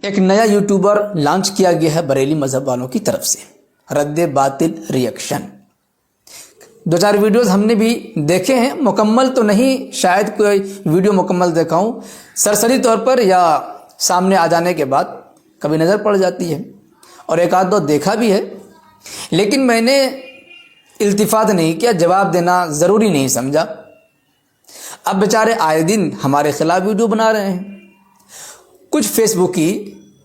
ایک نیا YouTuber launch کیا گیا ہے بریلی مذہب والوں کی طرف سے، رد باطل ریئیکشن۔ دو چار ویڈیوز ہم نے بھی دیکھے ہیں، مکمل تو نہیں، شاید کوئی ویڈیو مکمل دیکھا ہوں، سرسری طور پر یا سامنے آ جانے کے بعد کبھی نظر پڑ جاتی ہے، اور ایک آدھ دو دیکھا بھی ہے، لیکن میں نے التفات نہیں کیا، جواب دینا ضروری نہیں سمجھا۔ اب بیچارے آئے دن ہمارے خلاف ویڈیو بنا رہے ہیں۔ کچھ فیس بک کی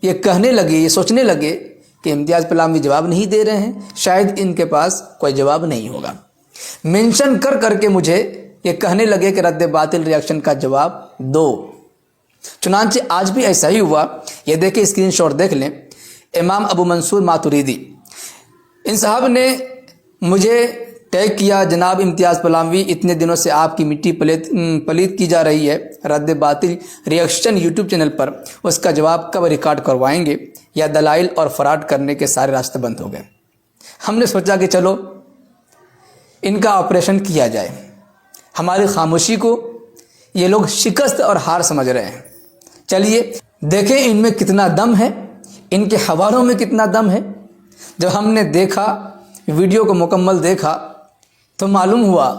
یہ کہنے لگے، یہ سوچنے لگے کہ امتیاز پلامی جواب نہیں دے رہے ہیں، شاید ان کے پاس کوئی جواب نہیں ہوگا۔ منشن کر کر کے مجھے یہ کہنے لگے کہ رد باطل ریاکشن کا جواب دو۔ چنانچہ آج بھی ایسا ہی ہوا۔ یہ دیکھیں، اسکرین شاٹ دیکھ لیں۔ امام ابو منصور ماتوریدی، ان صاحب نے مجھے ٹیگ کیا، جناب امتیاز پلامی، اتنے دنوں سے آپ کی مٹی پلیت کی جا رہی ہے، رد باطل ریئیکشن یوٹیوب چینل پر، اس کا جواب کب ریکارڈ کروائیں گے، یا دلائل اور فراڈ کرنے کے سارے راستے بند ہو گئے۔ ہم نے سوچا کہ چلو ان کا آپریشن کیا جائے۔ ہماری خاموشی کو یہ لوگ شکست اور ہار سمجھ رہے ہیں۔ چلیے دیکھیں ان میں کتنا دم ہے، ان کے حوالوں میں کتنا دم ہے۔ جب ہم نے دیکھا، ویڈیو کو مکمل دیکھا، تو معلوم ہوا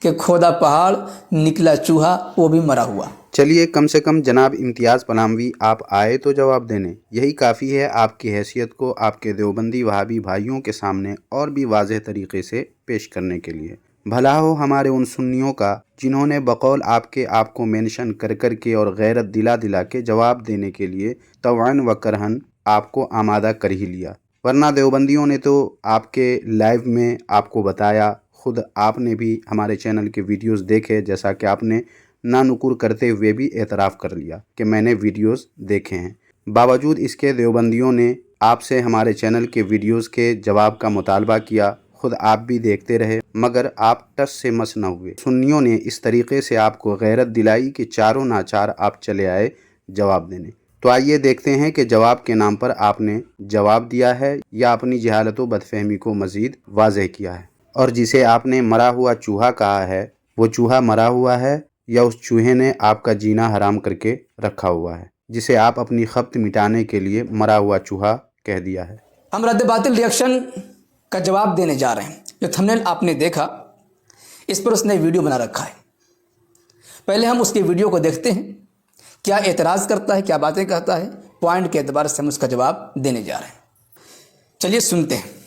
کہ کھودا پہاڑ نکلا چوہا، وہ بھی مرا ہوا۔ چلیے کم سے کم جناب امتیاز پلامی آپ آئے تو جواب دینے، یہی کافی ہے آپ کی حیثیت کو آپ کے دیوبندی وہابی بھائیوں کے سامنے اور بھی واضح طریقے سے پیش کرنے کے لیے۔ بھلا ہو ہمارے ان سنیوں کا جنہوں نے بقول آپ کو مینشن کر کر کے اور غیرت دلا کے جواب دینے کے لیے طوعاً و کرہن آپ کو آمادہ کر ہی لیا، ورنہ دیوبندیوں نے تو آپ کے لائیو میں آپ کو بتایا، خود آپ نے بھی ہمارے چینل کے ویڈیوز دیکھے، جیسا کہ آپ نے نا نکر کرتے ہوئے بھی اعتراف کر لیا کہ میں نے ویڈیوز دیکھے ہیں۔ باوجود اس کے دیوبندیوں نے آپ سے ہمارے چینل کے ویڈیوز کے جواب کا مطالبہ کیا، خود آپ بھی دیکھتے رہے، مگر آپ ٹس سے مس نہ ہوئے۔ سنیوں نے اس طریقے سے آپ کو غیرت دلائی کہ چاروں ناچار آپ چلے آئے جواب دینے۔ تو آئیے دیکھتے ہیں کہ جواب کے نام پر آپ نے جواب دیا ہے یا اپنی جہالت و بدفہمی کو مزید واضح کیا ہے، اور جسے آپ نے مرا ہوا چوہا کہا ہے، وہ چوہا مرا ہوا ہے یا اس چوہے نے آپ کا جینا حرام کر کے رکھا ہوا ہے، جسے آپ اپنی خبت مٹانے کے لیے مرا ہوا چوہا کہہ دیا ہے۔ ہم رد باطل ریئیکشن کا جواب دینے جا رہے ہیں۔ جو تھمبنیل آپ نے دیکھا، اس پر اس نے ویڈیو بنا رکھا ہے۔ پہلے ہم اس کے ویڈیو کو دیکھتے ہیں، کیا اعتراض کرتا ہے، کیا باتیں کہتا ہے، پوائنٹ کے اعتبار سے ہم اس کا جواب دینے جا رہے ہیں۔ چلیے سنتے ہیں۔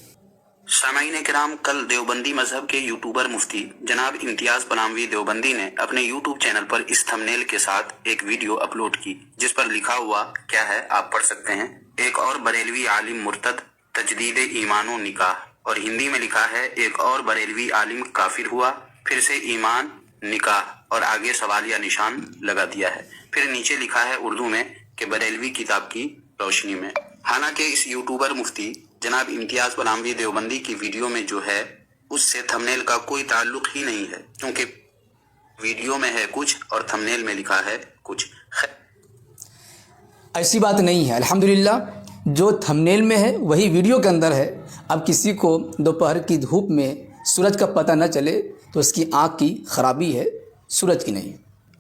سامعین کرام، کل دیوبندی مذہب کے یوٹیوبر مفتی جناب امتیاز پلامی دیوبندی نے اپنے یوٹیوب چینل پر اس تھمبنیل کے ساتھ ایک ویڈیو اپلوڈ کی، جس پر لکھا ہوا کیا ہے آپ پڑھ سکتے ہیں۔ ایک اور بریلوی عالم مرتد، تجدید ایمان و نکاح، اور ہندی میں لکھا ہے ایک اور بریلوی عالم کافر ہوا، پھر سے ایمان، نکاح، اور آگے سوالیہ نشان لگا دیا ہے۔ پھر نیچے لکھا ہے اردو میں کہ بریلوی کتاب کی روشنی میں۔ حالانکہ اس یوٹیوبر مفتی جناب امتیاز پلامی دیوبندی کی ویڈیو میں جو ہے اس سے تھمبنیل کا کوئی تعلق ہی نہیں ہے، کیونکہ ویڈیو میں ہے کچھ اور تھمبنیل میں لکھا ہے کچھ۔ ایسی بات نہیں ہے، الحمدللہ جو تھمبنیل میں ہے وہی ویڈیو کے اندر ہے۔ اب کسی کو دوپہر کی دھوپ میں سورج کا پتہ نہ چلے تو اس کی آنکھ کی خرابی ہے، سورج کی نہیں۔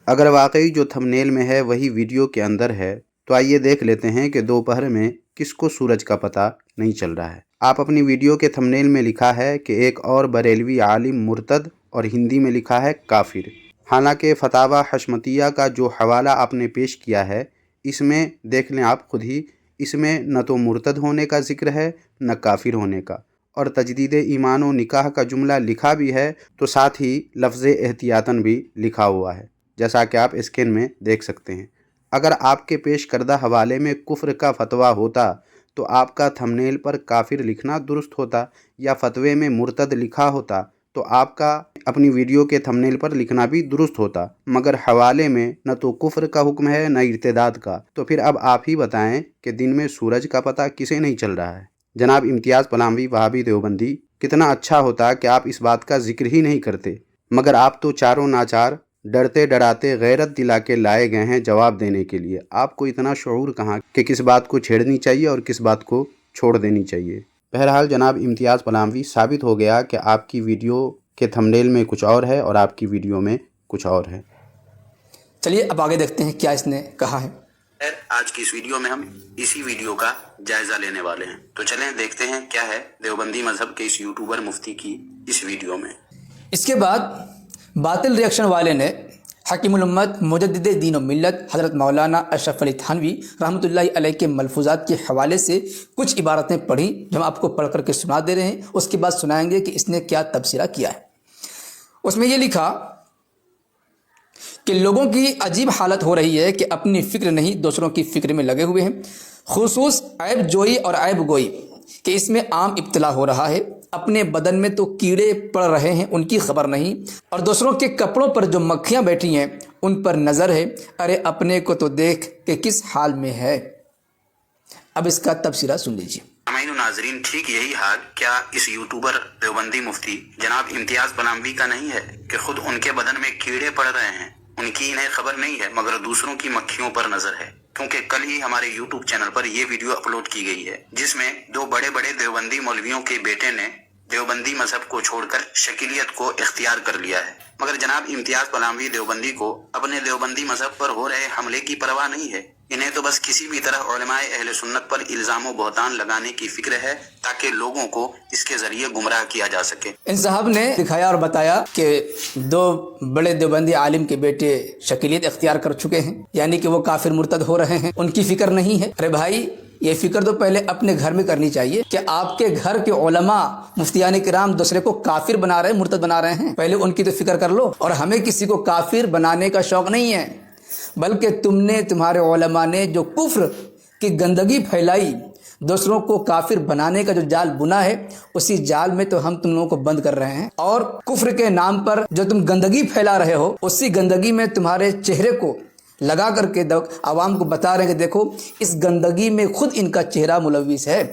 اگر واقعی جو تھمبنیل میں ہے وہی ویڈیو کے اندر ہے تو آئیے دیکھ لیتے ہیں کہ دوپہر میں کس کو سورج کا پتہ نہیں چل رہا ہے۔ آپ اپنی ویڈیو کے تھمبنیل میں لکھا ہے کہ ایک اور بریلوی عالم مرتد، اور ہندی میں لکھا ہے کافر۔ حالانکہ فتاوی حشمتیہ کا جو حوالہ آپ نے پیش کیا ہے، اس میں دیکھ لیں آپ خود ہی، اس میں نہ تو مرتد ہونے کا ذکر ہے نہ کافر ہونے کا، اور تجدید ایمان و نکاح کا جملہ لکھا بھی ہے تو ساتھ ہی لفظ احتیاطاً بھی لکھا ہوا ہے، جیسا کہ آپ اسکرین میں دیکھ سکتے ہیں۔ اگر آپ کے پیش کردہ حوالے میں کفر کا فتویٰ ہوتا تو آپ کا تھمبنیل پر کافر لکھنا درست ہوتا، یا فتوے میں مرتد لکھا ہوتا تو آپ کا اپنی ویڈیو کے تھمبنیل پر لکھنا بھی درست ہوتا، مگر حوالے میں نہ تو کفر کا حکم ہے نہ ارتداد کا۔ تو پھر اب آپ ہی بتائیں کہ دن میں سورج کا پتہ کسے نہیں چل رہا ہے؟ جناب امتیاز پلامی وہابی دیوبندی، کتنا اچھا ہوتا کہ آپ اس بات کا ذکر ہی نہیں کرتے، مگر آپ تو چاروں ناچار ڈرتے ڈراتے غیرت دلا کے لائے گئے ہیں جواب دینے کے لیے۔ آپ کو اتنا شعور کہاں کہ کس بات کو چھیڑنی چاہیے اور کس بات کو چھوڑ دینی چاہیے۔ بہرحال جناب امتیاز پلامی، ثابت ہو گیا کہ آپ کی ویڈیو کے تھمبنیل میں کچھ اور ہے اور آپ کی ویڈیو میں کچھ اور ہے۔ چلیے اب آگے دیکھتے ہیں کیا اس نے کہا ہے۔ آج کی اس ویڈیو میں ہم اسی ویڈیو کا جائزہ لینے والے ہیں، تو چلیں دیکھتے ہیں کیا ہے دیوبندی مذہب کے اس یوٹیوبر مفتی کی اس ویڈیو میں۔ اس کے بعد باطل ریئیکشن والے نے حکیم الامت مجدد دین و ملت حضرت مولانا اشرف علی تھانوی رحمۃ اللہ علیہ کے ملفوظات کے حوالے سے کچھ عبارتیں پڑھی جو ہم آپ کو پڑھ کر کے سنا دے رہے ہیں، اس کے بعد سنائیں گے کہ اس نے کیا تبصرہ کیا ہے۔ اس میں یہ لکھا کہ لوگوں کی عجیب حالت ہو رہی ہے کہ اپنی فکر نہیں دوسروں کی فکر میں لگے ہوئے ہیں، خصوص عیب جوئی اور عیب گوئی کہ اس میں عام ابتلا ہو رہا ہے۔ اپنے بدن میں تو کیڑے پڑ رہے ہیں ان کی خبر نہیں، اور دوسروں کے کپڑوں پر جو مکھیاں بیٹھی ہیں ان پر نظر ہے۔ ارے اپنے کو تو دیکھ کہ کس حال میں ہے۔ اب اس کا تبصرہ سن لیجیے۔ سامعین و ناظرین، ٹھیک یہی حال کیا اس یوٹیوبر دیوبندی مفتی جناب امتیاز بلاموی کا نہیں ہے کہ خود ان کے بدن میں کیڑے پڑ رہے ہیں، ان کی انہیں خبر نہیں ہے مگر دوسروں کی مکھیوں پر نظر ہے؟ کیونکہ کل ہی ہمارے یوٹیوب چینل پر یہ ویڈیو اپلوڈ کی گئی ہے جس میں دو بڑے بڑے دیوبندی مولویوں کے بیٹے نے دیوبندی مذہب کو چھوڑ کر شکیلیت کو اختیار کر لیا ہے، مگر جناب امتیاز بلاموی دیوبندی کو اپنے دیوبندی مذہب پر ہو رہے حملے کی پرواہ نہیں ہے۔ انہیں تو بس کسی بھی طرح علماء اہل سنت پر الزام و بہتان لگانے کی فکر ہے تاکہ لوگوں کو اس کے ذریعے گمراہ کیا جا سکے۔ ان صاحب نے دکھایا اور بتایا کہ دو بڑے دیوبندی عالم کے بیٹے شکیلیت اختیار کر چکے ہیں، یعنی کہ وہ کافر مرتد ہو رہے ہیں، ان کی فکر نہیں ہے۔ ارے بھائی، یہ فکر تو پہلے اپنے گھر میں کرنی چاہیے کہ آپ کے گھر کے علماء مفتیان کرام دوسرے کو کافر بنا رہے ہیں، مرتد بنا رہے ہیں، پہلے ان کی تو فکر کر لو۔ اور ہمیں کسی کو کافر بنانے کا شوق نہیں ہے، بلکہ تمہارے علماء نے جو کفر کی گندگی پھیلائی، دوسروں کو کافر بنانے کا جو جال بنا ہے، اسی جال میں تو ہم تم لوگوں کو بند کر رہے ہیں، اور کفر کے نام پر جو تم گندگی پھیلا رہے ہو، اسی گندگی میں تمہارے چہرے کو لگا کر کے عوام کو بتا رہے ہیں کہ دیکھو اس گندگی میں خود ان کا چہرہ ملوث ہے۔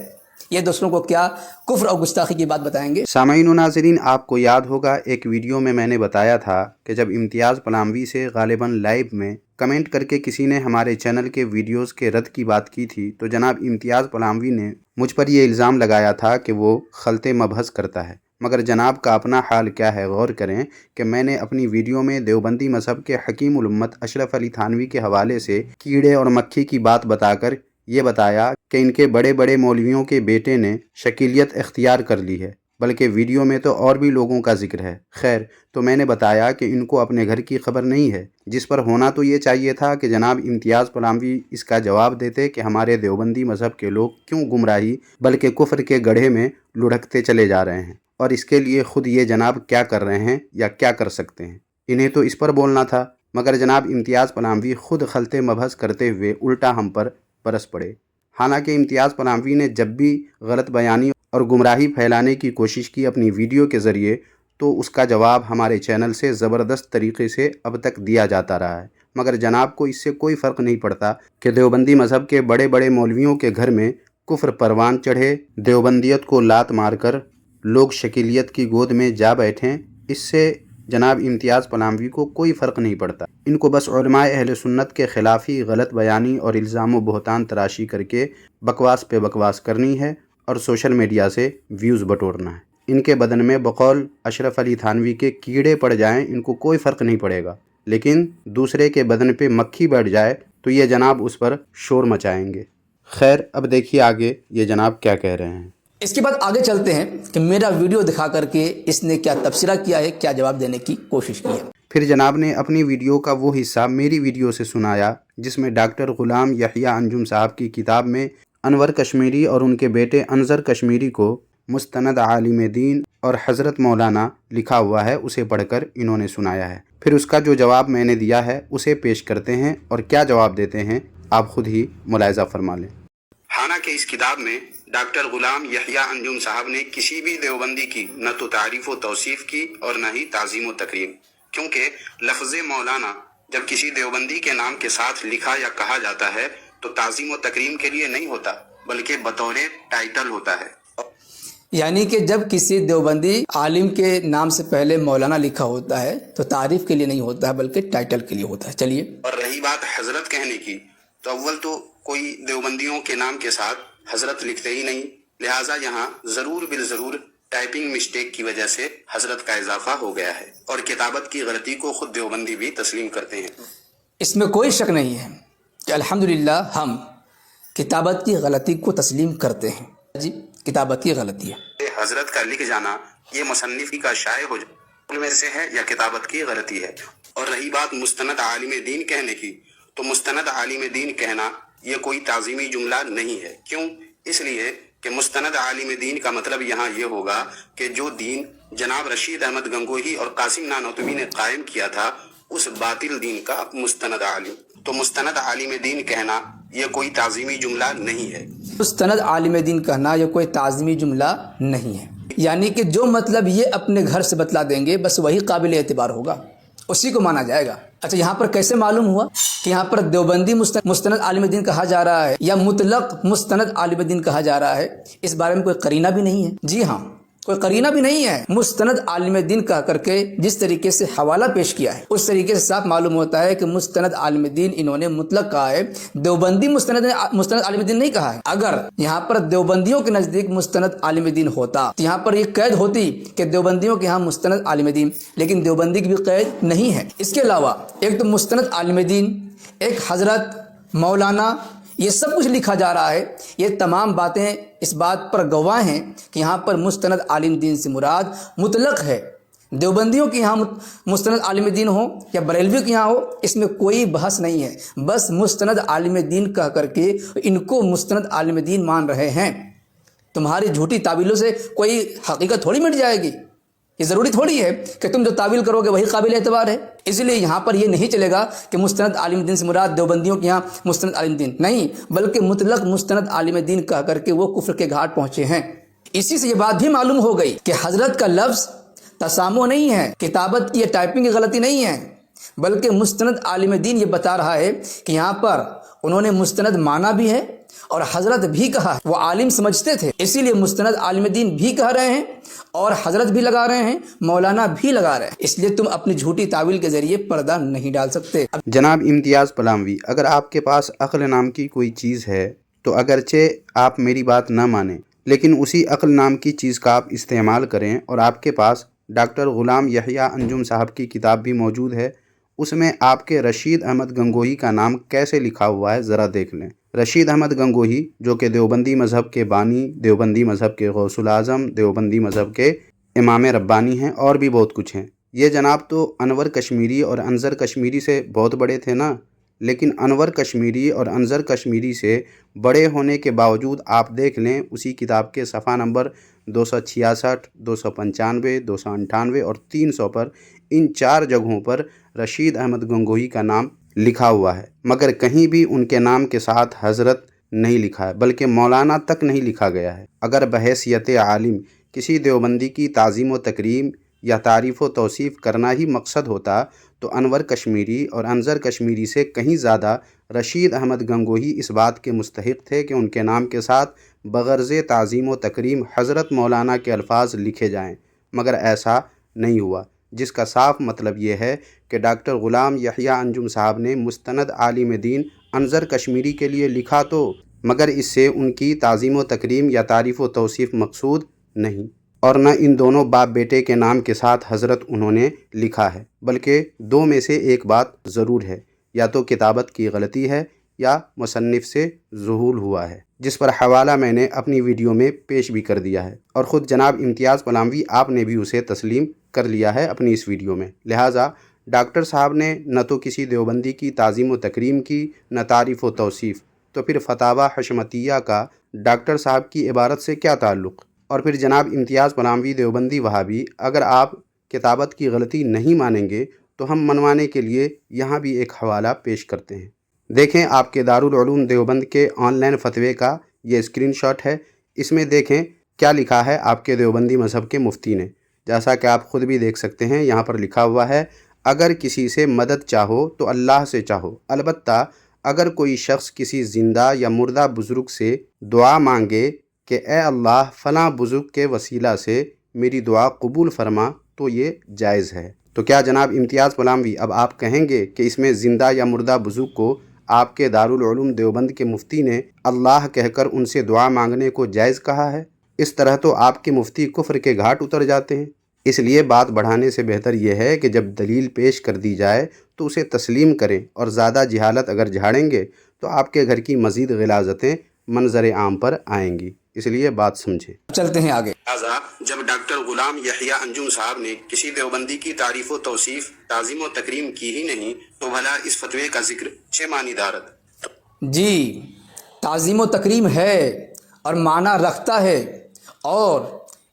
یہ دوسروں کو کیا کفر اور گستاخی کی بات بتائیں گے؟ سامعین و ناظرین، آپ کو یاد ہوگا ایک ویڈیو میں نے بتایا تھا کہ جب امتیاز بلاموی سے غالباً لائیو میں کمنٹ کر کے کسی نے ہمارے چینل کے ویڈیوز کے رد کی بات کی تھی، تو جناب امتیاز بلاموی نے مجھ پر یہ الزام لگایا تھا کہ وہ خلط مبحث کرتا ہے، مگر جناب کا اپنا حال کیا ہے غور کریں کہ میں نے اپنی ویڈیو میں دیوبندی مذہب کے حکیم الامت اشرف علی تھانوی کے حوالے سے کیڑے اور مکھی کی بات بتا کر یہ بتایا کہ ان کے بڑے بڑے مولویوں کے بیٹے نے شکیلیت اختیار کر لی ہے، بلکہ ویڈیو میں تو اور بھی لوگوں کا ذکر ہے۔ خیر، تو میں نے بتایا کہ ان کو اپنے گھر کی خبر نہیں ہے، جس پر ہونا تو یہ چاہیے تھا کہ جناب امتیاز بلاموی اس کا جواب دیتے کہ ہمارے دیوبندی مذہب کے لوگ کیوں گمراہی بلکہ کفر کے گڑھے میں لڑھکتے چلے جا رہے ہیں، اور اس کے لیے خود یہ جناب کیا کر رہے ہیں یا کیا کر سکتے ہیں۔ انہیں تو اس پر بولنا تھا، مگر جناب امتیاز بلاموی خود خلط مبحث کرتے ہوئے الٹا ہم پر برس پڑے۔ حالانکہ امتیاز بلاموی نے جب بھی غلط بیانی اور گمراہی پھیلانے کی کوشش کی اپنی ویڈیو کے ذریعے، تو اس کا جواب ہمارے چینل سے زبردست طریقے سے اب تک دیا جاتا رہا ہے، مگر جناب کو اس سے کوئی فرق نہیں پڑتا کہ دیوبندی مذہب کے بڑے بڑے مولویوں کے گھر میں کفر پروان چڑھے، دیوبندیت کو لات مار کر لوگ شکیلیت کی گود میں جا بیٹھیں۔ اس سے جناب امتیاز بلاموی کو کوئی فرق نہیں پڑتا، ان کو بس علماء اہل سنت کے خلاف ہی غلط بیانی اور الزام و بہتان تراشی کر کے بکواس پہ بکواس کرنی ہے اور سوشل میڈیا سے ویوز بٹورنا ہے۔ ان کے بدن میں بقول اشرف علی تھانوی کے کیڑے پڑ جائیں ان کو کوئی فرق نہیں پڑے گا، لیکن دوسرے کے بدن پہ مکھی بیٹھ جائے تو یہ جناب اس پر شور مچائیں گے۔ خیر، اب دیکھیے آگے یہ جناب کیا کہہ رہے ہیں۔ اس کے بعد آگے چلتے ہیں کہ میرا ویڈیو دکھا کر کے اس نے کیا تبصرہ کیا ہے، کیا جواب دینے کی کوشش کی ہے۔ پھر جناب نے اپنی ویڈیو کا وہ حصہ میری ویڈیو سے سنایا جس میں ڈاکٹر غلام یحییٰ انجم صاحب کی کتاب میں انور کشمیری اور ان کے بیٹے انظر کشمیری کو مستند عالم دین اور حضرت مولانا لکھا ہوا ہے، اسے پڑھ کر انہوں نے سنایا ہے۔ پھر اس کا جو جواب میں نے دیا ہے اسے پیش کرتے ہیں، اور کیا جواب دیتے ہیں آپ خود ہی ملاحظہ فرما لیں۔ حالانکہ اس کتاب میں ڈاکٹر غلام یحییٰ انجم صاحب نے کسی بھی دیوبندی کی نہ تو تعریف و توصیف کی اور نہ ہی تعظیم و تکریم، کیونکہ لفظ مولانا جب کسی دیوبندی کے نام کے ساتھ لکھا یا کہا جاتا ہے تو تعظیم و تکریم کے لیے نہیں ہوتا بلکہ بطور ٹائٹل ہوتا ہے۔ یعنی کہ جب کسی دیوبندی عالم کے نام سے پہلے مولانا لکھا ہوتا ہے تو تعریف کے لیے نہیں ہوتا ہے بلکہ ٹائٹل کے لیے ہوتا ہے۔ چلیے، اور رہی بات حضرت کہنے کی، تو اول تو کوئی دیوبندیوں کے نام کے ساتھ حضرت لکھتے ہی نہیں، لہٰذا یہاں ضرور بالضرور ٹائپنگ مسٹیک کی وجہ سے حضرت کا اضافہ ہو گیا ہے، اور کتابت کی غلطی کو خود دیوبندی بھی تسلیم کرتے ہیں۔ اس میں کوئی شک نہیں ہے کہ الحمدللہ ہم کتابت کی غلطی کو تسلیم کرتے ہیں. جی کتابت کی غلطی ہے. حضرت کا لکھ جانا یہ مصنفی کا شائع ہو جانا ان میں سے ہے یا کتابت کی غلطی ہے؟ اور رہی بات مستند عالم دین کہنے کی، تو مستند عالم دین کہنا یہ کوئی تعظیمی جملہ نہیں ہے. کیوں؟ اس لیے کہ مستند عالم دین کا مطلب یہاں یہ ہوگا کہ جو دین جناب رشید احمد گنگوہی اور قاسم نانوتوی نے قائم کیا تھا اس باطل دین کا مستند عالم. تو مستند عالم دین کہنا یہ کوئی تعظیمی جملہ نہیں ہے. مستند عالم دین کہنا یہ کوئی تعظیمی جملہ نہیں ہے، یعنی کہ جو مطلب یہ اپنے گھر سے بتلا دیں گے بس وہی قابل اعتبار ہوگا، اسی کو مانا جائے گا. اچھا یہاں پر کیسے معلوم ہوا کہ یہاں پر دیوبندی مستند عالم دین کہا جا رہا ہے یا مطلق مستند عالم دین کہا جا رہا ہے؟ اس بارے میں کوئی قرینہ بھی نہیں ہے. جی ہاں کوئی قرینہ بھی نہیں ہے. مستند عالم دین کہہ کر کے جس طریقے سے حوالہ پیش کیا ہے اس طریقے سے صاف معلوم ہوتا ہے کہ مستند عالم دین انہوں نے مطلق کہا ہے، دیوبندی مستند عالم دین نہیں کہا ہے. اگر یہاں پر دیوبندیوں کے نزدیک مستند عالم دین ہوتا تو یہاں پر یہ قید ہوتی کہ دیوبندیوں کے یہاں مستند عالم دین، لیکن دیوبندی کی بھی قید نہیں ہے. اس کے علاوہ ایک تو مستند عالم دین، ایک حضرت، مولانا، یہ سب کچھ لکھا جا رہا ہے. یہ تمام باتیں اس بات پر گواہ ہیں کہ یہاں پر مستند عالم دین سے مراد مطلق ہے. دیوبندیوں کے یہاں مستند عالم دین ہو یا بریلویوں کے یہاں ہو اس میں کوئی بحث نہیں ہے، بس مستند عالم دین کہہ کر کے ان کو مستند عالم دین مان رہے ہیں. تمہاری جھوٹی تعویلوں سے کوئی حقیقت تھوڑی مٹ جائے گی. یہ ضروری تھوڑی ہے کہ تم جو تعویل کرو گے وہی قابل اعتبار ہے. اس لیے یہاں پر یہ نہیں چلے گا کہ مستند عالم دین سے مراد دیوبندیوں کے یہاں مستند عالم دین نہیں، بلکہ مطلق مستند عالم دین کہہ کر کے وہ کفر کے گھاٹ پہنچے ہیں. اسی سے یہ بات بھی معلوم ہو گئی کہ حضرت کا لفظ تسامح نہیں ہے، کتابت کی یا ٹائپنگ کی غلطی نہیں ہے، بلکہ مستند عالم دین یہ بتا رہا ہے کہ یہاں پر انہوں نے مستند مانا بھی ہے اور حضرت بھی کہا. وہ عالم سمجھتے تھے اسی لیے مستند عالم دین بھی کہہ رہے ہیں اور حضرت بھی لگا رہے ہیں، مولانا بھی لگا رہے ہیں. اس لیے تم اپنی جھوٹی تعویل کے ذریعے پردہ نہیں ڈال سکتے. جناب امتیاز پلاموی، اگر آپ کے پاس عقل نام کی کوئی چیز ہے تو اگرچہ آپ میری بات نہ مانیں لیکن اسی عقل نام کی چیز کا آپ استعمال کریں، اور آپ کے پاس ڈاکٹر غلام یحییٰ انجم صاحب کی کتاب بھی موجود ہے، اس میں آپ کے رشید احمد گنگوہی کا نام کیسے لکھا ہوا ہے ذرا دیکھ لیں. رشید احمد گنگوہی جو کہ دیوبندی مذہب کے بانی، دیوبندی مذہب کے غوث الاعظم، دیوبندی مذہب کے امام ربانی ہیں، اور بھی بہت کچھ ہیں. یہ جناب تو انور کشمیری اور انظر کشمیری سے بہت بڑے تھے نا، لیکن انور کشمیری اور انظر کشمیری سے بڑے ہونے کے باوجود آپ دیکھ لیں اسی کتاب کے صفحہ نمبر 266، 295، 298 اور 300 پر ان 4 جگہوں پر رشید احمد گنگوہی کا نام لکھا ہوا ہے، مگر کہیں بھی ان کے نام کے ساتھ حضرت نہیں لکھا ہے، بلکہ مولانا تک نہیں لکھا گیا ہے. اگر بحیثیت عالم کسی دیوبندی کی تعظیم و تکریم یا تعریف و توصیف کرنا ہی مقصد ہوتا تو انور کشمیری اور انظر کشمیری سے کہیں زیادہ رشید احمد گنگوہی اس بات کے مستحق تھے کہ ان کے نام کے ساتھ بغرض تعظیم و تکریم حضرت مولانا کے الفاظ لکھے جائیں، مگر ایسا نہیں ہوا، جس کا صاف مطلب یہ ہے کہ ڈاکٹر غلام یحییٰ انجم صاحب نے مستند عالم دین انظر کشمیری کے لیے لکھا تو، مگر اس سے ان کی تعظیم و تکریم یا تعریف و توصیف مقصود نہیں، اور نہ ان دونوں باپ بیٹے کے نام کے ساتھ حضرت انہوں نے لکھا ہے، بلکہ دو میں سے ایک بات ضرور ہے، یا تو کتابت کی غلطی ہے یا مصنف سے ذہول ہوا ہے، جس پر حوالہ میں نے اپنی ویڈیو میں پیش بھی کر دیا ہے، اور خود جناب امتیاز پلاموی آپ نے بھی اسے تسلیم کر لیا ہے اپنی اس ویڈیو میں. لہٰذا ڈاکٹر صاحب نے نہ تو کسی دیوبندی کی تعظیم و تکریم کی، نہ تعریف و توصیف، تو پھر فتاوی حشمتیہ کا ڈاکٹر صاحب کی عبارت سے کیا تعلق؟ اور پھر جناب امتیاز پلاموی دیوبندی وہابی، اگر آپ کتابت کی غلطی نہیں مانیں گے تو ہم منوانے کے لیے یہاں بھی ایک حوالہ پیش کرتے ہیں. دیکھیں آپ کے دارالعلوم دیوبند کے آن لائن فتوے کا یہ اسکرین شاٹ ہے، اس میں دیکھیں کیا لکھا ہے آپ کے دیوبندی مذہب کے مفتی نے. جیسا کہ آپ خود بھی دیکھ سکتے ہیں یہاں پر لکھا ہوا ہے، اگر کسی سے مدد چاہو تو اللہ سے چاہو، البتہ اگر کوئی شخص کسی زندہ یا مردہ بزرگ سے دعا مانگے کہ اے اللہ فلاں بزرگ کے وسیلہ سے میری دعا قبول فرما تو یہ جائز ہے. تو کیا جناب امتیاز پلاموی اب آپ کہیں گے کہ اس میں زندہ یا مردہ بزرگ کو آپ کے دارالعلوم دیوبند کے مفتی نے اللہ کہہ کر ان سے دعا مانگنے کو جائز کہا ہے؟ اس طرح تو آپ کے مفتی کفر کے گھاٹ اتر جاتے ہیں. اس لیے بات بڑھانے سے بہتر یہ ہے کہ جب دلیل پیش کر دی جائے تو اسے تسلیم کریں، اور زیادہ جہالت اگر جھاڑیں گے تو آپ کے گھر کی مزید غلاظتیں منظر عام پر آئیں گی، اس لیے بات سمجھیں۔ چلتے ہیں آگے۔ لہٰذا جب ڈاکٹر غلام یحییٰ انجم صاحب نے کسی دیوبندی کی تعریف و توصیف، تعظیم و تکریم کی ہی نہیں تو بھلا اس فتوے کا ذکر چھ معنی دارت۔ جی، تعظیم و تکریم ہے اور معنی رکھتا ہے، اور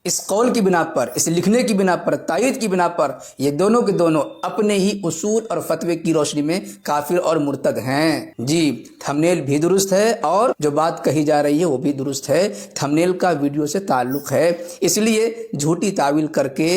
اس قول کی بنا پر، اس لکھنے کی بنا پر، تائید کی بنا پر یہ دونوں کے دونوں اپنے ہی اصول اور فتوے کی روشنی میں کافر اور مرتد ہیں۔ جی، تھمنیل بھی درست ہے اور جو بات کہی جا رہی ہے وہ بھی درست ہے، تھمنیل کا ویڈیو سے تعلق ہے، اس لیے جھوٹی تعویل کر کے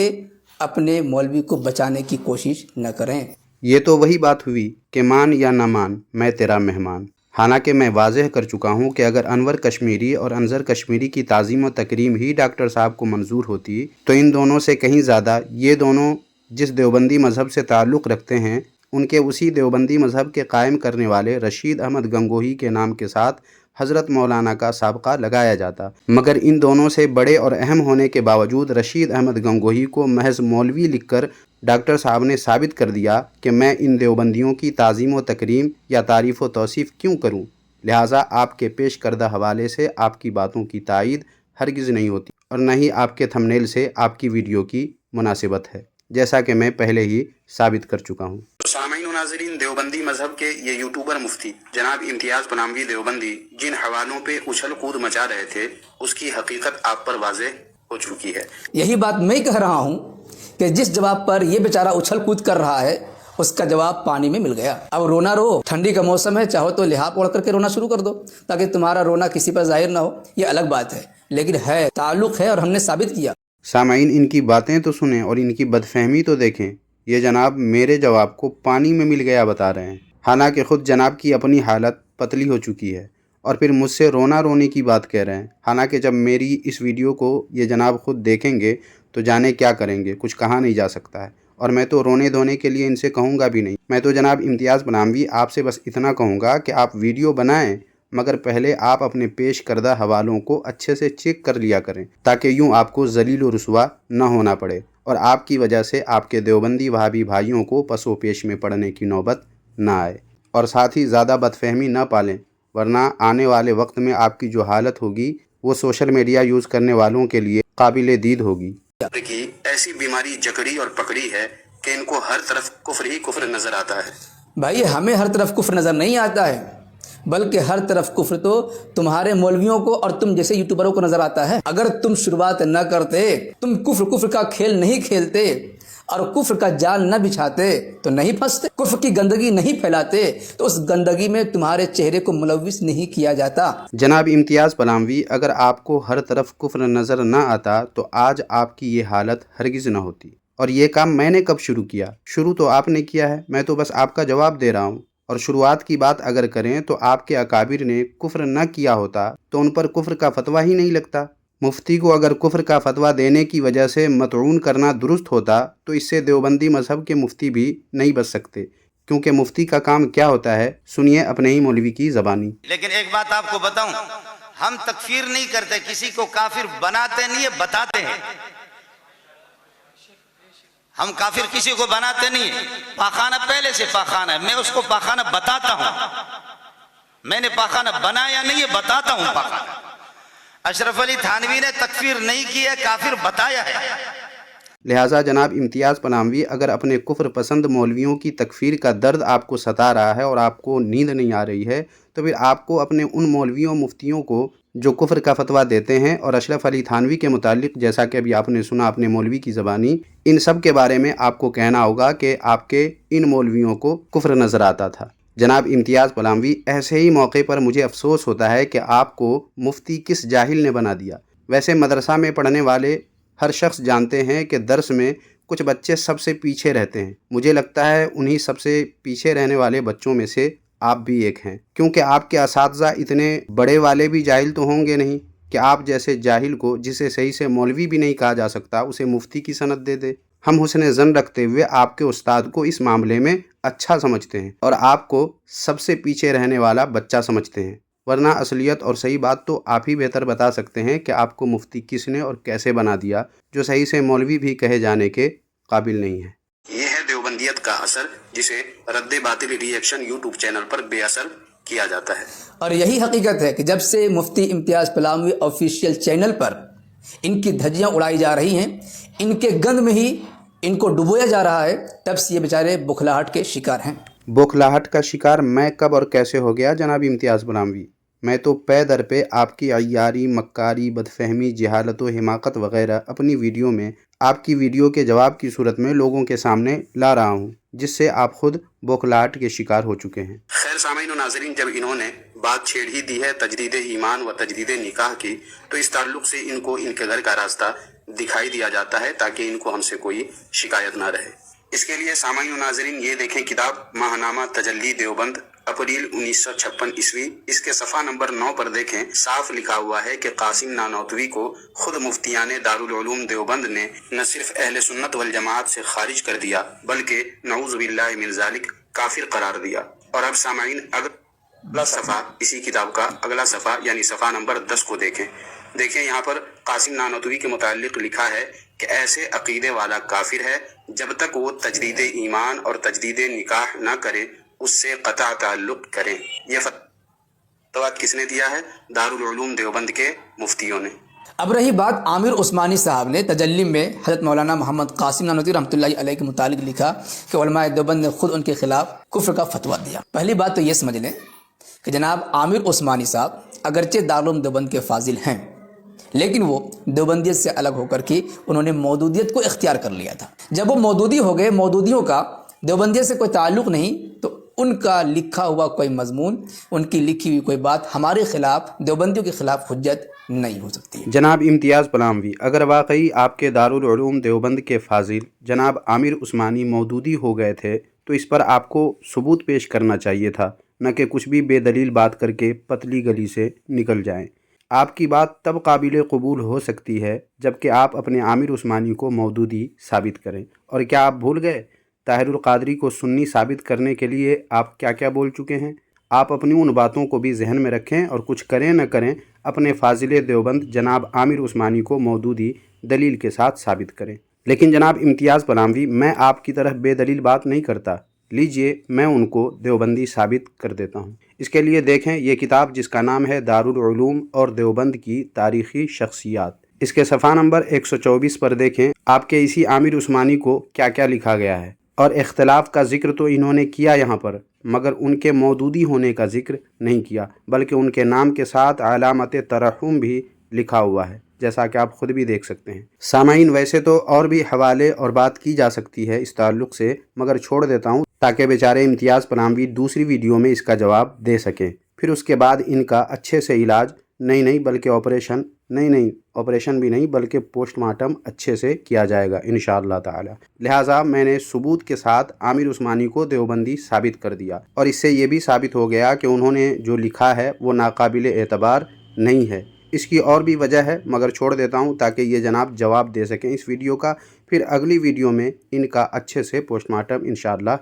اپنے مولوی کو بچانے کی کوشش نہ کریں۔ یہ تو وہی بات ہوئی کہ مان یا نہ مان میں تیرا مہمان۔ حالانکہ میں واضح کر چکا ہوں کہ اگر انور کشمیری اور انظر کشمیری کی تعظیم و تکریم ہی ڈاکٹر صاحب کو منظور ہوتی تو ان دونوں سے کہیں زیادہ یہ دونوں جس دیوبندی مذہب سے تعلق رکھتے ہیں ان کے اسی دیوبندی مذہب کے قائم کرنے والے رشید احمد گنگوہی کے نام کے ساتھ حضرت مولانا کا سابقہ لگایا جاتا، مگر ان دونوں سے بڑے اور اہم ہونے کے باوجود رشید احمد گنگوہی کو محض مولوی لکھ کر ڈاکٹر صاحب نے ثابت کر دیا کہ میں ان دیوبندیوں کی تعظیم و تکریم یا تعریف و توصیف کیوں کروں، لہٰذا آپ کے پیش کردہ حوالے سے آپ کی باتوں کی تائید ہرگز نہیں ہوتی، اور نہ ہی آپ کے تھمنیل سے آپ کی ویڈیو کی مناسبت ہے، جیسا کہ میں پہلے ہی ثابت کر چکا ہوں۔ سامعین و ناظرین، دیوبندی مذہب کے یہ یوٹیوبر مفتی جناب امتیاز پناموی دیوبندی جن حوالوں پہ اچھل کود مچا رہے تھے اس کی حقیقت آپ پر واضح ہو چکی ہے۔ یہی بات میں کہہ رہا ہوں کہ جس جواب پر یہ بیچارہ اچھل کود کر رہا ہے اس کا جواب پانی میں مل گیا۔ اب رونا رو، ٹھنڈی کا موسم ہے، چاہو تو لحاف اوڑھ کر کے رونا شروع کر دو تاکہ تمہارا رونا کسی پر ظاہر نہ ہو، یہ الگ بات ہے، لیکن ہے تعلق ہے اور ہم نے ثابت کیا۔ سامعین، ان کی باتیں تو سنیں اور ان کی بدفہمی تو دیکھیں۔ یہ جناب میرے جواب کو پانی میں مل گیا بتا رہے ہیں، حالانکہ خود جناب کی اپنی حالت پتلی ہو چکی ہے، اور پھر مجھ سے رونا رونے کی بات کہہ رہے ہیں، حالانکہ جب میری اس ویڈیو کو یہ جناب خود دیکھیں گے تو جانے کیا کریں گے، کچھ کہا نہیں جا سکتا ہے، اور میں تو رونے دھونے کے لیے ان سے کہوں گا بھی نہیں۔ میں تو جناب امتیاز پناموی آپ سے بس اتنا کہوں گا کہ آپ ویڈیو بنائیں، مگر پہلے آپ اپنے پیش کردہ حوالوں کو اچھے سے چیک کر لیا کریں، تاکہ یوں آپ کو ذلیل و رسوا نہ ہونا پڑے اور آپ کی وجہ سے آپ کے دیوبندی وہابی بھائیوں کو پس و پیش میں پڑنے کی نوبت نہ آئے، اور ساتھ ہی زیادہ بدفہمی نہ پالیں، ورنہ آنے والے وقت میں آپ کی جو حالت ہوگی وہ سوشل میڈیا یوز کرنے والوں کے لیے قابل دید ہوگی۔ کی ایسی بیماری جکڑی اور پکڑی ہے کہ ان کو ہر طرف کفر ہی کفر نظر آتا ہے۔ بھائی ہمیں ہر طرف کفر نظر نہیں آتا ہے، بلکہ ہر طرف کفر تو تمہارے مولویوں کو اور تم جیسے یوٹیوبروں کو نظر آتا ہے۔ اگر تم شروعات نہ کرتے، تم کفر کا کھیل نہیں کھیلتے اور کفر کا جال نہ بچھاتے تو نہیں پھنستے، کفر کی گندگی نہیں پھیلاتے تو اس گندگی میں تمہارے چہرے کو ملوث نہیں کیا جاتا۔ جناب امتیاز پناموی، اگر آپ کو ہر طرف کفر نظر نہ آتا تو آج آپ کی یہ حالت ہرگز نہ ہوتی، اور یہ کام میں نے کب شروع کیا؟ شروع تو آپ نے کیا ہے، میں تو بس آپ کا جواب دے رہا ہوں۔ اور شروعات کی بات اگر کریں تو آپ کے اکابر نے کفر نہ کیا ہوتا تو ان پر کفر کا فتویٰ ہی نہیں لگتا۔ مفتی کو اگر کفر کا فتویٰ دینے کی وجہ سے مطعون کرنا درست ہوتا تو اس سے دیوبندی مذہب کے مفتی بھی نہیں بچ سکتے، کیونکہ مفتی کا کام کیا ہوتا ہے، سنیے اپنے ہی مولوی کی زبانی۔ لیکن ایک بات آپ کو بتاؤں، ہم تکفیر نہیں کرتے، کسی کو کافر بناتے نہیں ہے، بتاتے ہیں۔ ہم کافر کسی کو بناتے نہیں ہیں، پاخانہ پہلے سے پاخانہ ہے، میں اس کو پاخانہ بتاتا ہوں، میں نے پاخانہ بنایا نہیں ہے، بتاتا ہوں پاخانہ۔ اشرف علی تھانوی نے تکفیر نہیں کی ہے، کافر بتایا ہے۔ لہٰذا جناب امتیاز پناموی، اگر اپنے کفر پسند مولویوں کی تکفیر کا درد آپ کو ستا رہا ہے اور آپ کو نیند نہیں آ رہی ہے تو پھر آپ کو اپنے ان مولویوں مفتیوں کو جو کفر کا فتویٰ دیتے ہیں اور اشرف علی تھانوی کے متعلق، جیسا کہ ابھی آپ نے سنا اپنے مولوی کی زبانی، ان سب کے بارے میں آپ کو کہنا ہوگا کہ آپ کے ان مولویوں کو کفر نظر آتا تھا۔ جناب امتیاز پناموی، ایسے ہی موقع پر مجھے افسوس ہوتا ہے کہ آپ کو مفتی کس جاہل نے بنا دیا۔ ویسے مدرسہ میں پڑھنے والے ہر شخص جانتے ہیں کہ درس میں کچھ بچے سب سے پیچھے رہتے ہیں، مجھے لگتا ہے انہی سب سے پیچھے رہنے والے بچوں میں سے آپ بھی ایک ہیں، کیونکہ آپ کے اساتذہ اتنے بڑے والے بھی جاہل تو ہوں گے نہیں کہ آپ جیسے جاہل کو، جسے صحیح سے مولوی بھی نہیں کہا جا سکتا، اسے مفتی کی سند دے دے۔ ہم حسن ظن رکھتے ہوئے آپ کے استاد کو اس معاملے میں اچھا سمجھتے ہیں اور آپ کو سب سے پیچھے رہنے والا بچہ سمجھتے ہیں، ورنہ اصلیت اور صحیح بات تو آپ ہی بہتر بتا سکتے ہیں کہ آپ کو مفتی کس نے اور کیسے بنا دیا، جو صحیح سے مولوی بھی کہے جانے کے قابل نہیں ہے۔ یہ ہے دیوبندیت کا اثر، جسے رد باطل ری ایکشن یوٹیوب چینل پر بے اثر کیا جاتا ہے۔ اور یہی حقیقت ہے کہ جب سے مفتی امتیاز پلاوی آفیشیل چینل پر ان کی دھجیاں اڑائی جا رہی ہیں، ان کے گند میں ہی ان کو ڈبویا جا رہا ہے، تب سے یہ بیچارے بخلاہٹ کے شکار ہیں۔ بوکھلاہٹ کا شکار میں کب اور کیسے ہو گیا جناب امتیاز پلاوی؟ میں تو پے در پہ آپ کی عیاری، مکاری، بدفہمی، جہالت و حماقت وغیرہ اپنی ویڈیو میں آپ کی ویڈیو کے جواب کی صورت میں لوگوں کے سامنے لا رہا ہوں، جس سے آپ خود بوکھلاہٹ کے شکار ہو چکے ہیں۔ خیر سامعین و ناظرین، جب انہوں نے بات چھیڑ ہی دی ہے تجدید ایمان و تجدید نکاح کی، تو اس تعلق سے ان کو ان کے گھر کا راستہ دکھائی دیا جاتا ہے تاکہ ان کو ہم سے کوئی شکایت نہ رہے۔ اس کے لیے سامعین و ناظرین یہ دیکھیں کتاب ماہ نامہ تجلی دیوبند اپریل 1956 عیسوی، اس کے صفحہ نمبر 9 پر دیکھیں، صاف لکھا ہوا ہے کہ قاسم نانوتوی کو خود مفتیان دارالعلوم دیوبند نے نہ صرف اہل سنت والجماعت سے خارج کر دیا بلکہ نعوذ باللہ من ذالک کافر قرار دیا۔ اور اب سامعین اگلا صفحہ، اسی کتاب کا اگلا صفحہ یعنی صفحہ نمبر 10 کو دیکھیں یہاں پر قاسم نانوتوی کے متعلق لکھا ہے کہ ایسے عقیدے والا کافر ہے جب تک وہ تجدید ایمان اور تجدید نکاح نہ کرے اس سے قطع تعلق کریں۔ یہ فتویٰ کس نے دیا ہے؟ دارالعلوم دیوبند کے مفتیوں نے۔ اب رہی بات عامر عثمانی صاحب نے تجلی میں حضرت مولانا محمد قاسم نانوتوی رحمۃ اللہ علیہ کے متعلق لکھا کہ علماء دیوبند نے خود ان کے خلاف کفر کا فتویٰ دیا۔ پہلی بات تو یہ سمجھ لیں کہ جناب عامر عثمانی صاحب اگرچہ دارالعلوم دیوبند کے فاضل ہیں، لیکن وہ دیوبندیت سے الگ ہو کر کے انہوں نے مودودیت کو اختیار کر لیا تھا۔ جب وہ مودودی ہو گئے، مودودیوں کا دیوبندیت سے کوئی تعلق نہیں، تو ان کا لکھا ہوا کوئی مضمون، ان کی لکھی ہوئی کوئی بات ہمارے خلاف، دیوبندیوں کے خلاف حجت نہیں ہو سکتی۔ جناب امتیاز پلاوی، اگر واقعی آپ کے دارالعلوم دیوبند کے فاضل جناب عامر عثمانی مودودی ہو گئے تھے تو اس پر آپ کو ثبوت پیش کرنا چاہیے تھا، نہ کہ کچھ بھی بے دلیل بات کر کے پتلی گلی سے نکل جائیں۔ آپ کی بات تب قابل قبول ہو سکتی ہے جب کہ آپ اپنے عامر عثمانی کو مودودی ثابت کریں۔ اور کیا آپ بھول گئے طاہر القادری کو سنی ثابت کرنے کے لیے آپ کیا کیا بول چکے ہیں؟ آپ اپنی ان باتوں کو بھی ذہن میں رکھیں اور کچھ کریں نہ کریں اپنے فاضل دیوبند جناب عامر عثمانی کو مودودی دلیل کے ساتھ ثابت کریں۔ لیکن جناب امتیاز پلاوی، میں آپ کی طرح بے دلیل بات نہیں کرتا، لیجئے میں ان کو دیوبندی ثابت کر دیتا ہوں۔ اس کے لیے دیکھیں یہ کتاب جس کا نام ہے دارالعلوم اور دیوبند کی تاریخی شخصیات، اس کے صفحہ نمبر 124 پر دیکھیں آپ کے اسی عامر عثمانی کو کیا کیا لکھا گیا ہے۔ اور اختلاف کا ذکر تو انہوں نے کیا یہاں پر، مگر ان کے مودودی ہونے کا ذکر نہیں کیا، بلکہ ان کے نام کے ساتھ علامت ترحم بھی لکھا ہوا ہے، جیسا کہ آپ خود بھی دیکھ سکتے ہیں۔ سامعین، ویسے تو اور بھی حوالے اور بات کی جا سکتی ہے اس تعلق سے، مگر چھوڑ دیتا ہوں تاکہ بیچارے امتیاز پلاوی دوسری ویڈیو میں اس کا جواب دے سکیں، پھر اس کے بعد ان کا اچھے سے علاج نہیں بلکہ آپریشن بھی نہیں بلکہ پوسٹ مارٹم اچھے سے کیا جائے گا انشاءاللہ تعالی۔ لہٰذا میں نے ثبوت کے ساتھ عامر عثمانی کو دیوبندی ثابت کر دیا، اور اس سے یہ بھی ثابت ہو گیا کہ انہوں نے جو لکھا ہے وہ ناقابل اعتبار نہیں ہے۔ اس کی اور بھی وجہ ہے، مگر چھوڑ دیتا ہوں تاکہ یہ جناب جواب دے سکیں اس ویڈیو کا، پھر اگلی ویڈیو میں ان کا اچھے سے پوسٹ مارٹم انشاءاللہ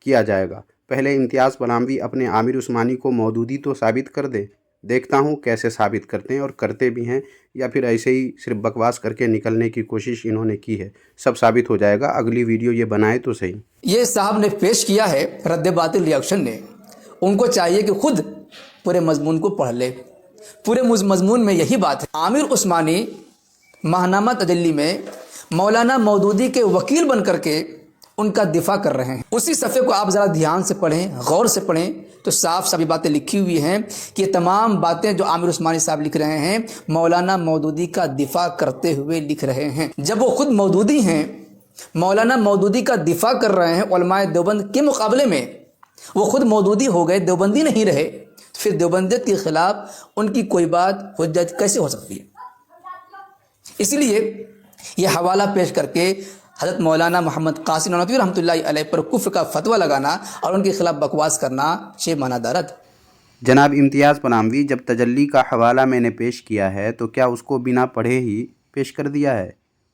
کیا جائے گا۔ پہلے امتیاز پلاوی اپنے عامر عثمانی کو مودودی تو ثابت کر دیں، دیکھتا ہوں کیسے ثابت کرتے ہیں اور کرتے بھی ہیں، یا پھر ایسے ہی صرف بکواس کر کے نکلنے کی کوشش انہوں نے کی ہے۔ سب ثابت ہو جائے گا، اگلی ویڈیو یہ بنائے تو صحیح۔ یہ صاحب نے پیش کیا ہے رد باطل ریاکشن نے، ان کو چاہیے کہ خود پورے مضمون کو پڑھ لے۔ پورے مضمون میں یہی بات ہے۔ عامر عثمانی ماہنامہ تجلی میں مولانا مودودی کے وکیل بن کر کے ان کا دفاع کر رہے ہیں۔ اسی صفحے کو آپ ذرا دھیان سے پڑھیں، غور سے پڑھیں تو صاف صاف باتیں لکھی ہوئی ہیں کہ یہ تمام باتیں جو عامر عثمانی صاحب لکھ رہے ہیں مولانا مودودی کا دفاع کرتے ہوئے لکھ رہے ہیں۔ جب وہ خود مودودی ہیں، مولانا مودودی کا دفاع کر رہے ہیں علماء دیوبند کے مقابلے میں، وہ خود مودودی ہو گئے، دیوبندی نہیں رہے، پھر دیوبندیت کے خلاف ان کی کوئی بات حجت کیسے ہو سکتی ہے؟ اسی لیے یہ حوالہ پیش کر کے حضرت مولانا محمد قاسم نانوتوی رحمۃ اللہ علیہ پر کفر کا فتویٰ لگانا اور ان کے خلاف بکواس کرنا شے معنی دارت۔ جناب امتیاز پلاوی، جب تجلی کا حوالہ میں نے پیش کیا ہے تو کیا اس کو بنا پڑھے ہی پیش کر دیا ہے؟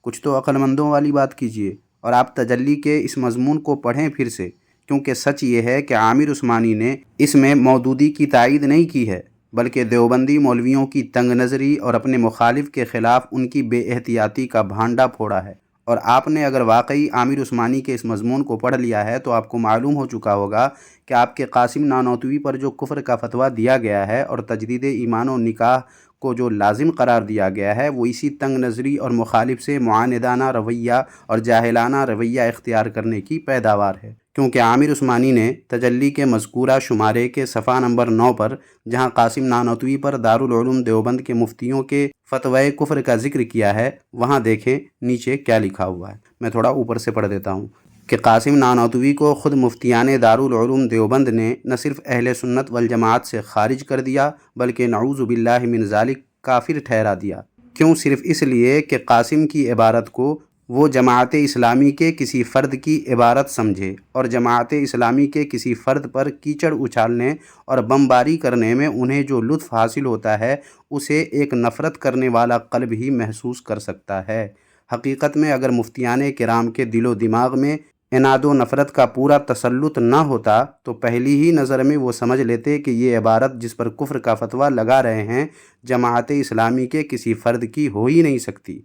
کچھ تو عقل مندوں والی بات کیجیے اور آپ تجلی کے اس مضمون کو پڑھیں پھر سے، کیونکہ سچ یہ ہے کہ عامر عثمانی نے اس میں مودودی کی تائید نہیں کی ہے، بلکہ دیوبندی مولویوں کی تنگ نظری اور اپنے مخالف کے خلاف ان کی بے احتیاطی کا بھانڈا پھوڑا ہے۔ اور آپ نے اگر واقعی عامر عثمانی کے اس مضمون کو پڑھ لیا ہے تو آپ کو معلوم ہو چکا ہوگا کہ آپ کے قاسم نانوتوی پر جو کفر کا فتویٰ دیا گیا ہے اور تجدید ایمان و نکاح کو جو لازم قرار دیا گیا ہے وہ اسی تنگ نظری اور مخالف سے معاندانہ رویہ اور جاہلانہ رویہ اختیار کرنے کی پیداوار ہے، کیونکہ عامر عثمانی نے تجلی کے مذکورہ شمارے کے صفحہ نمبر 9 پر جہاں قاسم نانوتوی پر دارالعلوم دیوبند کے مفتیوں کے فتوی کفر کا ذکر کیا ہے، وہاں دیکھیں نیچے کیا لکھا ہوا ہے۔ میں تھوڑا اوپر سے پڑھ دیتا ہوں کہ قاسم نانوتوی کو خود مفتیان دارالعلوم دیوبند نے نہ صرف اہل سنت والجماعت سے خارج کر دیا بلکہ نعوذ باللہ من ذالک کافر ٹھہرا دیا۔ کیوں؟ صرف اس لیے کہ قاسم کی عبارت کو وہ جماعت اسلامی کے کسی فرد کی عبارت سمجھے اور جماعت اسلامی کے کسی فرد پر کیچڑ اچھالنے اور بمباری کرنے میں انہیں جو لطف حاصل ہوتا ہے اسے ایک نفرت کرنے والا قلب ہی محسوس کر سکتا ہے۔ حقیقت میں اگر مفتیان کرام کے دل و دماغ میں عناد و نفرت کا پورا تسلط نہ ہوتا تو پہلی ہی نظر میں وہ سمجھ لیتے کہ یہ عبارت جس پر کفر کا فتویٰ لگا رہے ہیں جماعت اسلامی کے کسی فرد کی ہو ہی نہیں سکتی۔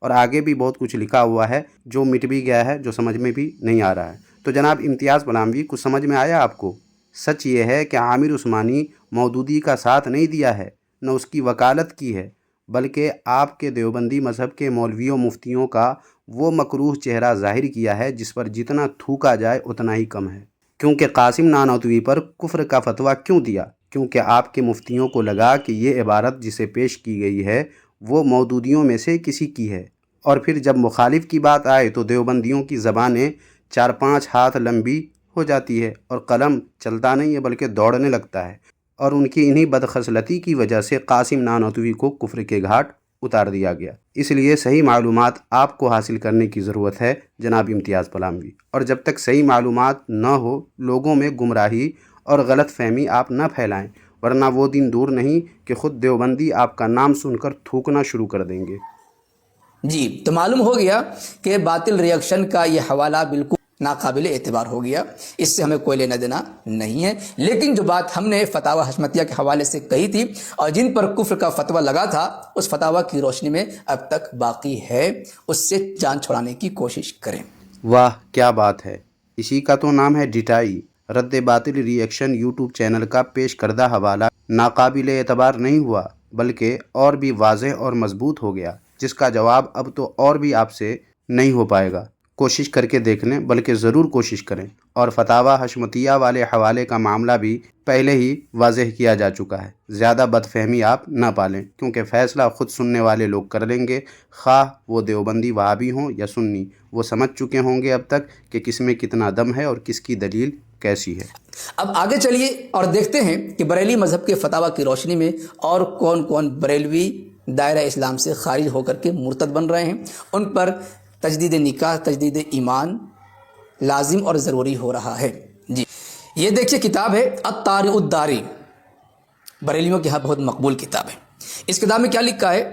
اور آگے بھی بہت کچھ لکھا ہوا ہے جو مٹ بھی گیا ہے، جو سمجھ میں بھی نہیں آ رہا ہے۔ تو جناب امتیاز بلاموی، کچھ سمجھ میں آیا آپ کو؟ سچ یہ ہے کہ عامر عثمانی مودودی کا ساتھ نہیں دیا ہے، نہ اس کی وکالت کی ہے، بلکہ آپ کے دیوبندی مذہب کے مولویوں مفتیوں کا وہ مکروہ چہرہ ظاہر کیا ہے جس پر جتنا تھوکا جائے اتنا ہی کم ہے۔ کیونکہ قاسم نانوتوی پر کفر کا فتویٰ کیوں دیا؟ کیونکہ آپ کے مفتیوں کو لگا کہ یہ عبارت جسے پیش کی گئی ہے وہ مودودیوں میں سے کسی کی ہے، اور پھر جب مخالف کی بات آئے تو دیوبندیوں کی زبانیں 4-5 ہاتھ لمبی ہو جاتی ہے اور قلم چلتا نہیں ہے بلکہ دوڑنے لگتا ہے، اور ان کی انہی بدخصلتی کی وجہ سے قاسم نانوتوی کو کفر کے گھاٹ اتار دیا گیا۔ اس لیے صحیح معلومات آپ کو حاصل کرنے کی ضرورت ہے جناب امتیاز بلاموی، اور جب تک صحیح معلومات نہ ہو لوگوں میں گمراہی اور غلط فہمی آپ نہ پھیلائیں، ورنہ وہ دن دور نہیں کہ خود دیوبندی آپ کا نام سن کر تھوکنا شروع کر دیں گے۔ جی، تو معلوم ہو گیا کہ باطل ریئیکشن کا یہ حوالہ بالکل ناقابل اعتبار ہو گیا، اس سے ہمیں کوئی لینا دینا نہیں ہے۔ لیکن جو بات ہم نے فتاوی حشمتیہ کے حوالے سے کہی تھی اور جن پر کفر کا فتویٰ لگا تھا اس فتاوی کی روشنی میں اب تک باقی ہے، اس سے جان چھڑانے کی کوشش کریں۔ واہ کیا بات ہے! اسی کا تو نام ہے ڈٹائی۔ رد باطل ری ایکشن یوٹیوب چینل کا پیش کردہ حوالہ ناقابل اعتبار نہیں ہوا بلکہ اور بھی واضح اور مضبوط ہو گیا، جس کا جواب اب تو اور بھی آپ سے نہیں ہو پائے گا۔ کوشش کر کے دیکھ لیں، بلکہ ضرور کوشش کریں۔ اور فتاوی حشمتیہ والے حوالے کا معاملہ بھی پہلے ہی واضح کیا جا چکا ہے۔ زیادہ بد فہمی آپ نہ پالیں، کیونکہ فیصلہ خود سننے والے لوگ کر لیں گے، خواہ وہ دیوبندی وہابی ہوں یا سنی۔ وہ سمجھ چکے ہوں گے اب تک کہ کس میں کتنا دم ہے اور کس کی دلیل کیسی ہے۔ اب آگے چلیے اور دیکھتے ہیں کہ بریلی مذہب کے فتاوی کی روشنی میں اور کون کون بریلوی دائرہ اسلام سے خارج ہو کر کے مرتد بن رہے ہیں، ان پر تجدید نکاح، تجدید ایمان لازم اور ضروری ہو رہا ہے۔ جی، یہ دیکھیے کتاب ہے الطارق الداری، بریلیوں کے ہاں بہت مقبول کتاب ہے۔ اس کتاب میں کیا لکھا ہے؟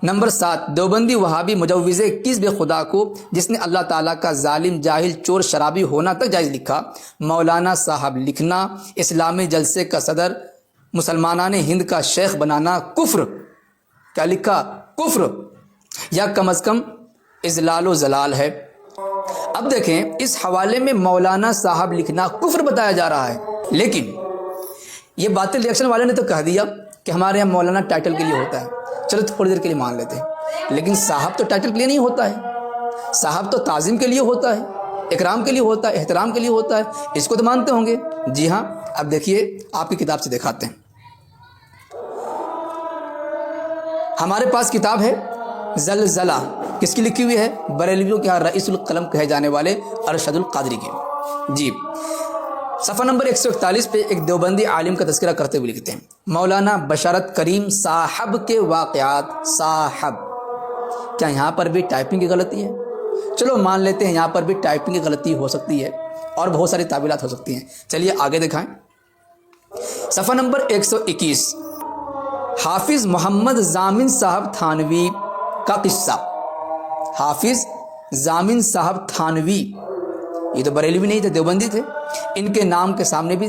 نمبر 7، دیوبندی وہابی مجوز کذب خدا کو جس نے اللہ تعالیٰ کا ظالم، جاہل، چور، شرابی ہونا تک جائز لکھا، مولانا صاحب لکھنا، اسلامی جلسے کا صدر، مسلمانان ہند کا شیخ بنانا کفر۔ کیا لکھا؟ کفر، یا کم از کم اضلال و ضلال ہے۔ اب دیکھیں اس حوالے میں مولانا صاحب لکھنا کفر بتایا جا رہا ہے، لیکن یہ باطل ریئیکشن والے نے تو کہہ دیا کہ ہمارے یہاں مولانا ٹائٹل کے لیے ہوتا ہے، چلو تھوڑی دیر کے لیے مان لیتے ہیں، لیکن صاحب تو ٹائٹل کے لیے نہیں ہوتا ہے، صاحب تو تعظیم کے لیے ہوتا ہے، اکرام کے لیے ہوتا ہے، احترام کے لیے ہوتا ہے، اس کو تو مانتے ہوں گے۔ جی ہاں، اب دیکھیے آپ کی کتاب سے دکھاتے ہیں۔ ہمارے پاس کتاب ہے زلزلہ، کس کی لکھی ہوئی ہے؟ بریلویوں کے یہاں رئیس القلم کہے جانے والے ارشد القادری کی۔ جی، صفحہ نمبر 141 پہ ایک دیوبندی عالم کا تذکرہ کرتے ہوئے لکھتے ہیں، مولانا بشارت کریم صاحب کے واقعات۔ صاحب، کیا یہاں پر بھی ٹائپنگ کی غلطی ہے؟ چلو مان لیتے ہیں یہاں پر بھی ٹائپنگ کی غلطی ہو سکتی ہے اور بہت ساری تعویلات ہو سکتی ہیں۔ چلیے آگے دکھائیں۔ صفحہ نمبر 121، حافظ محمد ضامن صاحب تھانوی کا قصہ۔ حافظ ضامن صاحب تھانوی، یہ تو بریلوی نہیں تھے، دیوبندی تھے، ان کے نام کے سامنے بھی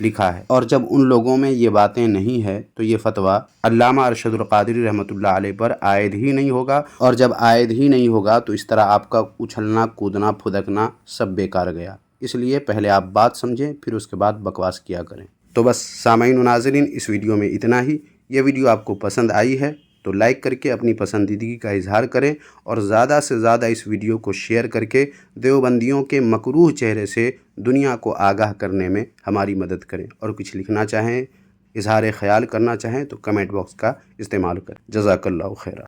لکھا ہے، اور جب ان لوگوں میں یہ باتیں نہیں ہے تو یہ فتویٰ علامہ ارشد القادری رحمۃ اللہ علیہ پر عائد ہی نہیں ہوگا، اور جب عائد ہی نہیں ہوگا تو اس طرح آپ کا اچھلنا کودنا پھدکنا سب بیکار گیا۔ اس لیے پہلے آپ بات سمجھیں، پھر اس کے بعد بکواس کیا کریں۔ تو بس سامعین و ناظرین، اس ویڈیو میں اتنا ہی۔ یہ ویڈیو آپ کو پسند آئی ہے تو لائک کر کے اپنی پسندیدگی کا اظہار کریں، اور زیادہ سے زیادہ اس ویڈیو کو شیئر کر کے دیوبندیوں کے مکروہ چہرے سے دنیا کو آگاہ کرنے میں ہماری مدد کریں۔ اور کچھ لکھنا چاہیں، اظہار خیال کرنا چاہیں تو کمنٹ باکس کا استعمال کریں۔ جزاک اللہ خیرہ۔